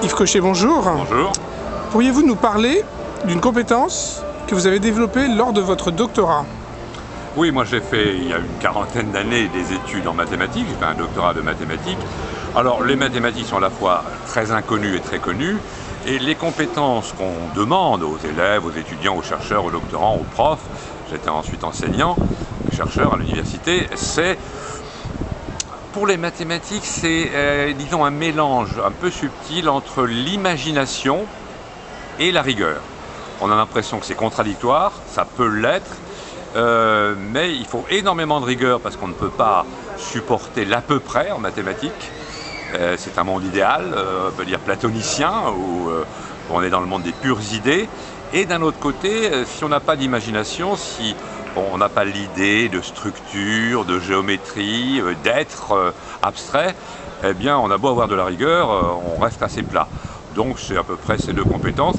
Yves Cochet, bonjour. Bonjour. Pourriez-vous nous parler d'une compétence que vous avez développée lors de votre doctorat? Oui, moi j'ai fait il y a une quarantaine d'années des études en mathématiques, j'ai fait un doctorat de mathématiques. Alors les mathématiques sont à la fois très inconnues et très connues, et les compétences qu'on demande aux élèves, aux étudiants, aux chercheurs, aux doctorants, aux profs, j'étais ensuite enseignant, chercheur à l'université, c'est... Pour les mathématiques, c'est, disons, un mélange un peu subtil entre l'imagination et la rigueur. On a l'impression que c'est contradictoire, ça peut l'être, mais il faut énormément de rigueur parce qu'on ne peut pas supporter l'à peu près en mathématiques. C'est un monde idéal, on peut dire platonicien, où on est dans le monde des pures idées. Et d'un autre côté, si on n'a pas d'imagination, si on n'a pas l'idée de structure, de géométrie, d'être abstrait, eh bien on a beau avoir de la rigueur, on reste assez plat. Donc c'est à peu près ces deux compétences.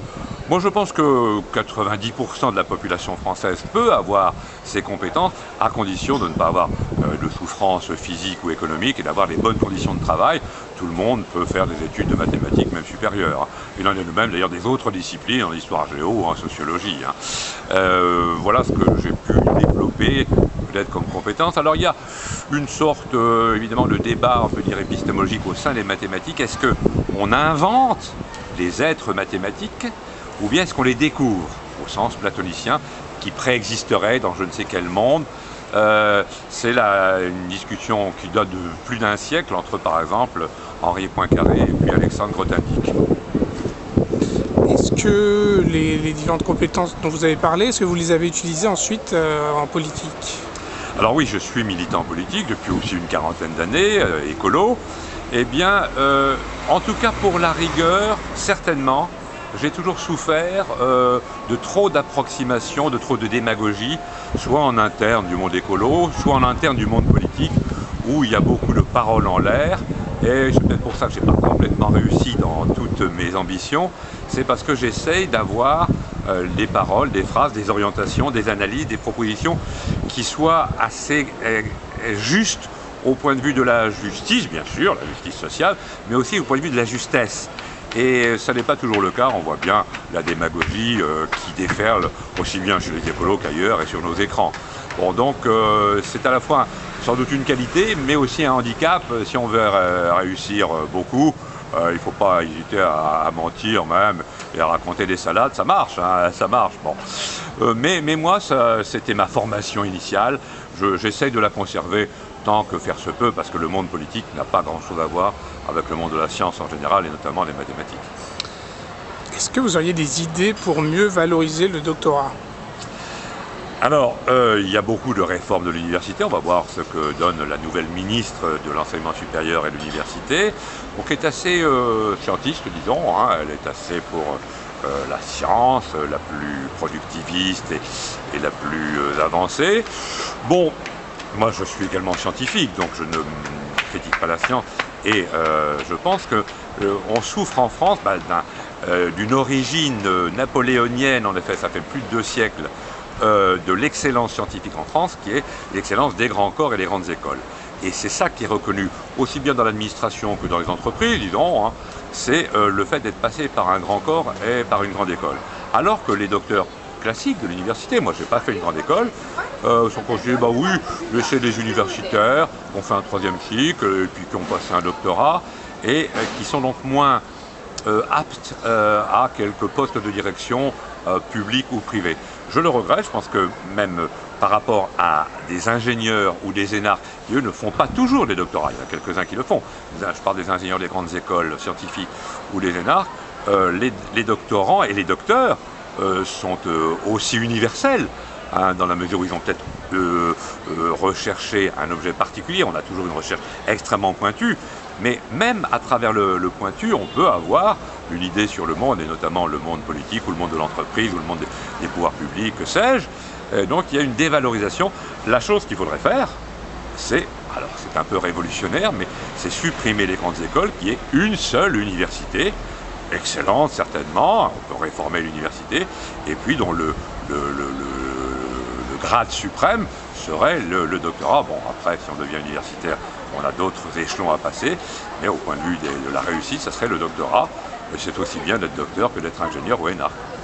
Moi je pense que 90% de la population française peut avoir ces compétences, à condition de ne pas avoir de souffrance physique ou économique et d'avoir les bonnes conditions de travail. Tout le monde peut faire des études de mathématiques, même supérieures. Il en est de même d'ailleurs des autres disciplines, en histoire géo ou en sociologie. Voilà ce que j'ai pu développer peut-être comme compétence. Alors il y a une sorte évidemment de débat, on peut dire épistémologique au sein des mathématiques. Est-ce qu'on invente des êtres mathématiques ou bien est-ce qu'on les découvre au sens platonicien qui préexisterait dans je ne sais quel monde? C'est une discussion qui date de plus d'un siècle entre par exemple Henri Poincaré et puis Alexandre Grothendieck. Est-ce que les différentes compétences dont vous avez parlé, est-ce que vous les avez utilisées ensuite en politique? Alors oui, je suis militant politique depuis aussi une quarantaine d'années, écolo. Eh bien, en tout cas pour la rigueur, certainement, j'ai toujours souffert de trop d'approximations, de trop de démagogie, soit en interne du monde écolo, soit en interne du monde politique, où il y a beaucoup de paroles en l'air. Et c'est peut-être pour ça que je n'ai pas complètement réussi dans toutes mes ambitions. C'est parce que j'essaye d'avoir des paroles, des phrases, des orientations, des analyses, des propositions qui soient assez justes au point de vue de la justice, bien sûr, la justice sociale, mais aussi au point de vue de la justesse. Et ça n'est pas toujours le cas, on voit bien la démagogie qui déferle aussi bien chez les écolos qu'ailleurs et sur nos écrans. Bon, donc c'est à la fois sans doute une qualité, mais aussi un handicap. Si on veut réussir beaucoup, il ne faut pas hésiter à mentir même et à raconter des salades, ça marche, hein, ça marche. Bon. Mais moi, c'était ma formation initiale, j'essaye de la conserver tant que faire se peut, parce que le monde politique n'a pas grand-chose à voir avec le monde de la science en général, et notamment les mathématiques. Est-ce que vous auriez des idées pour mieux valoriser le doctorat? Alors, il y a beaucoup de réformes de l'université, on va voir ce que donne la nouvelle ministre de l'enseignement supérieur et de l'université, donc elle est assez scientiste, disons, hein, elle est assez pour la science, la plus productiviste et la plus avancée. Bon, moi je suis également scientifique, donc je ne critique pas la science, et je pense qu'on souffre en France d'une origine napoléonienne, en effet ça fait plus de 2 siècles, de l'excellence scientifique en France, qui est l'excellence des grands corps et des grandes écoles. Et c'est ça qui est reconnu, aussi bien dans l'administration que dans les entreprises, disons, hein, c'est le fait d'être passé par un grand corps et par une grande école. Alors que les docteurs classiques de l'université, moi je n'ai pas fait une grande école, sont considérés, bah oui, mais c'est des universitaires qui ont fait un 3e cycle et puis qui ont passé un doctorat et qui sont donc moins aptes à quelques postes de direction publics ou privés. Je le regrette, je pense que même par rapport à des ingénieurs ou des énarques qui eux ne font pas toujours des doctorats, il y en a quelques-uns qui le font, je parle des ingénieurs des grandes écoles scientifiques ou des énarques, les doctorants et les docteurs sont aussi universels, hein, dans la mesure où ils ont peut-être recherché un objet particulier. On a toujours une recherche extrêmement pointue, mais même à travers le pointu, on peut avoir une idée sur le monde, et notamment le monde politique ou le monde de l'entreprise ou le monde des pouvoirs publics, que sais-je. Donc il y a une dévalorisation. La chose qu'il faudrait faire, c'est un peu révolutionnaire, mais c'est supprimer les grandes écoles, qui est une seule université, excellente certainement, on peut réformer l'université, et puis dont le grade suprême serait le doctorat. Bon, après, si on devient universitaire, on a d'autres échelons à passer, mais au point de vue de la réussite, ça serait le doctorat. c'est aussi bien d'être docteur que d'être ingénieur ou énarque.